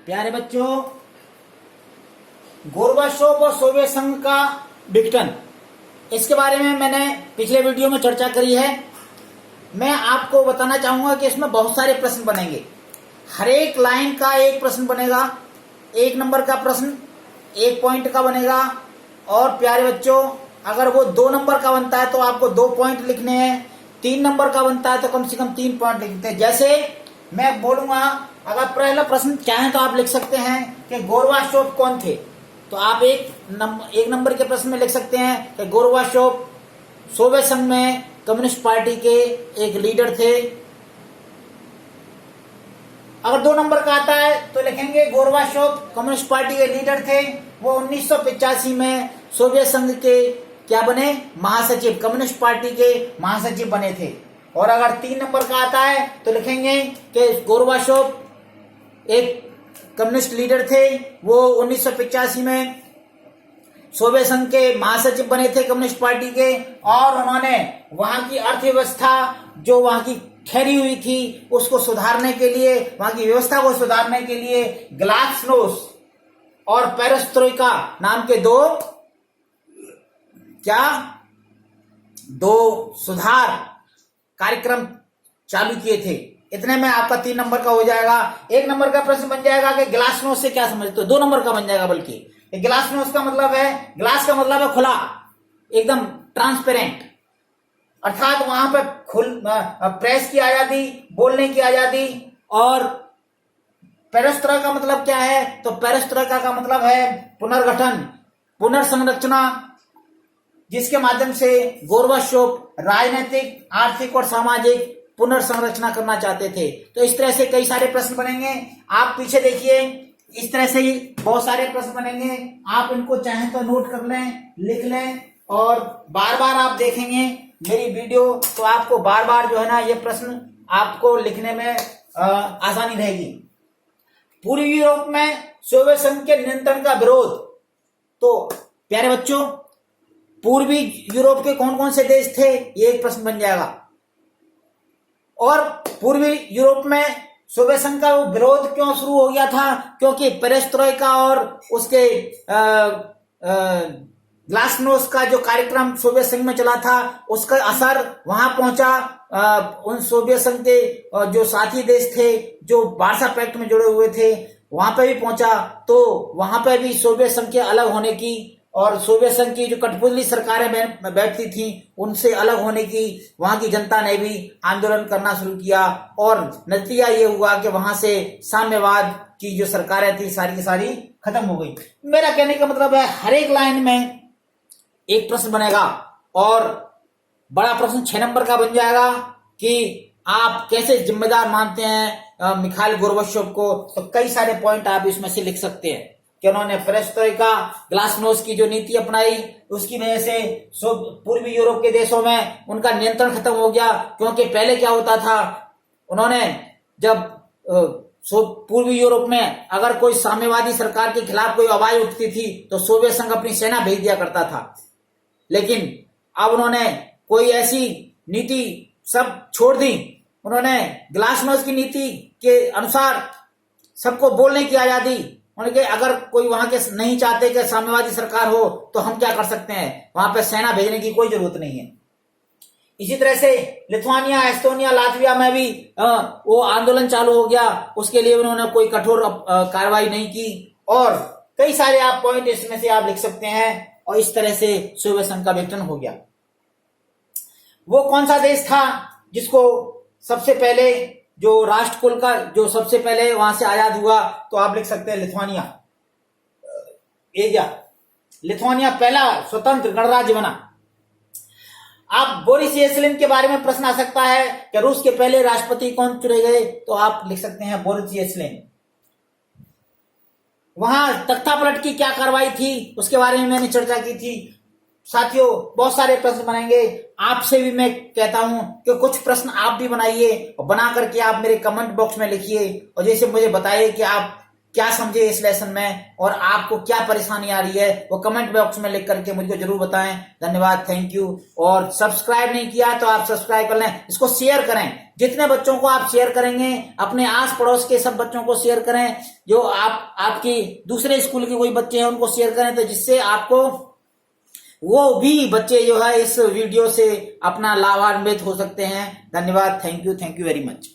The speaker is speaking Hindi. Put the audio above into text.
प्यारे बच्चों, गोरबाचोव और सोवियत संघ का विघटन, इसके बारे में मैंने पिछले वीडियो में चर्चा करी है। मैं आपको बताना चाहूंगा कि इसमें बहुत सारे प्रश्न बनेंगे। हर एक लाइन का एक प्रश्न बनेगा, 1 नंबर का प्रश्न 1 पॉइंट का बनेगा। और प्यारे बच्चों, अगर वो 2 नंबर का बनता है तो आपको 2 पॉइंट लिखने हैं, 3 नंबर का बनता है तो कम से कम 3 पॉइंट लिखते हैं। जैसे मैं बोलूंगा, अगर पहला प्रश्न चाहें तो आप लिख सकते हैं कि गोरबाचोव कौन थे, तो आप 1 नंबर के प्रश्न में लिख सकते हैं कि गोरबाचोव सोवियत संघ में कम्युनिस्ट पार्टी के एक लीडर थे। अगर 2 नंबर का आता है तो लिखेंगे गोरबाचोव कम्युनिस्ट पार्टी के लीडर थे, वो 1985 में सोवियत संघ के क्या बने, महासचिव, कम्युनिस्ट पार्टी के महासचिव बने थे। और अगर 3 नंबर का आता है तो लिखेंगे कि गोरबाचोव एक कम्युनिस्ट लीडर थे, वो 1985 में सोवियत संघ के महासचिव बने थे कम्युनिस्ट पार्टी के, और उन्होंने वहां की अर्थव्यवस्था जो वहां की ठहरी हुई थी उसको सुधारने के लिए, वहां की व्यवस्था को सुधारने के लिए ग्लासनोस्ट और पेरेस्ट्रोइका नाम के दो सुधार कार्यक्रम चालू किए थे। इतने में आपका 3 नंबर का हो जाएगा। 1 नंबर का प्रश्न बन जाएगा कि ग्लासनोस्ट से क्या समझते हो। 2 नंबर का बन जाएगा, बल्कि ग्लासनोस्ट का मतलब है, ग्लास का मतलब है खुला, एकदम ट्रांसपेरेंट, अर्थात वहां पर प्रेस की आजादी, बोलने की आजादी। और पेरेस्ट्रोइका का मतलब क्या है, तो पेरेस्ट्रोइका का मतलब है पुनर्गठन, पुनर्संरचना, जिसके माध्यम से गोरबाचोव राजनीतिक, आर्थिक और सामाजिक पुनर्संरचना करना चाहते थे। तो इस तरह से कई सारे प्रश्न बनेंगे। आप पीछे देखिए, इस तरह से ही बहुत सारे प्रश्न बनेंगे। आप इनको चाहें तो नोट कर लें, लिख लें, और बार बार आप देखेंगे मेरी वीडियो तो आपको बार बार जो है ना, ये प्रश्न आपको लिखने में आसानी रहेगी। पूर्वी यूरोप में सोवियत संघ के नियंत्रण का विरोध। तो प्यारे बच्चों, पूर्वी यूरोप के कौन कौन से देश थे, ये एक प्रश्न बन जाएगा। और पूर्वी यूरोप में सोवियत संघ का विरोध क्यों शुरू हो गया था, क्योंकि पेरेस्ट्रोइका और उसके ग्लासनोस्ट का जो कार्यक्रम सोवियत संघ में चला था, उसका असर वहां पहुंचा। उन सोवियत संघ के जो साथी देश थे जो वार्सा पैक्ट में जुड़े हुए थे, वहां पे भी पहुंचा। तो वहां पे भी सोवियत संघ के अलग होने की और सोवियत संघ की जो कठपुतली सरकारें बैठती थी उनसे अलग होने की वहां की जनता ने भी आंदोलन करना शुरू किया। और नतीजा ये हुआ कि वहां से साम्यवाद की जो सरकारें थी सारी की सारी खत्म हो गई। मेरा कहने का मतलब है, हर एक लाइन में एक प्रश्न बनेगा, और बड़ा प्रश्न 6 नंबर का बन जाएगा कि आप कैसे जिम्मेदार मानते हैं मिखाइल गोरबाचोव को। तो कई सारे पॉइंट आप इसमें से लिख सकते हैं कि उन्होंने पेरेस्ट्रोइका, ग्लासनोस्ट की जो नीति अपनाई, उसकी वजह से पूर्वी यूरोप के देशों में उनका नियंत्रण खत्म हो गया। क्योंकि पहले क्या होता था, उन्होंने जब पूर्वी यूरोप में अगर कोई साम्यवादी सरकार के खिलाफ कोई आवाज उठती थी तो सोवियत संघ अपनी सेना भेज दिया करता था। लेकिन अब उन्होंने कोई ऐसी नीति सब छोड़ दी। उन्होंने ग्लासनोस्ट की नीति के अनुसार सबको बोलने की आजादी, उनके अगर कोई वहां के नहीं चाहते कि साम्यवादी सरकार हो तो हम क्या कर सकते हैं, वहां पे सेना भेजने की कोई जरूरत नहीं है। इसी तरह से लिथुआनिया, एस्टोनिया, लातविया में भी वो आंदोलन चालू हो गया। उसके लिए उन्होंने कोई कठोर कार्रवाई नहीं की। और कई सारे आप पॉइंट इसमें से आप लिख सकते हैं। और इस तरह से सोवियत संघ का विघटन हो गया। वो कौन सा देश था जिसको सबसे पहले जो राष्ट्रकुल का जो सबसे पहले वहां से आजाद हुआ, तो आप लिख सकते हैं लिथुआनिया। लिथुआनिया पहला स्वतंत्र गणराज्य बना। आप बोरिस येल्त्सिन के बारे में प्रश्न आ सकता है कि रूस के पहले राष्ट्रपति कौन चुने गए, तो आप लिख सकते हैं बोरिस येल्त्सिन। वहां तख्तापलट की क्या कार्रवाई थी, उसके बारे में मैंने चर्चा की थी। साथियों, बहुत सारे प्रश्न बनेंगे। आपसे भी मैं कहता हूं कि कुछ प्रश्न आप भी बनाइए, और बना करके आप मेरे कमेंट बॉक्स में लिखिए, और जैसे मुझे बताइए कि आप क्या समझे इस लेसन में और आपको क्या परेशानी आ रही है वो कमेंट बॉक्स में लिख करके मुझको जरूर बताएं। धन्यवाद, थैंक यू। और सब्सक्राइब नहीं किया तो आप सब्सक्राइब कर लें, इसको शेयर करें। जितने बच्चों को आप शेयर करेंगे अपने आस पड़ोस के सब बच्चों को शेयर करें, जो आपकी दूसरे स्कूल के कोई बच्चे हैं उनको शेयर करें, तो जिससे आपको वो भी बच्चे जो है इस वीडियो से अपना लाभान्वित हो सकते हैं। धन्यवाद, थैंक यू वेरी मच।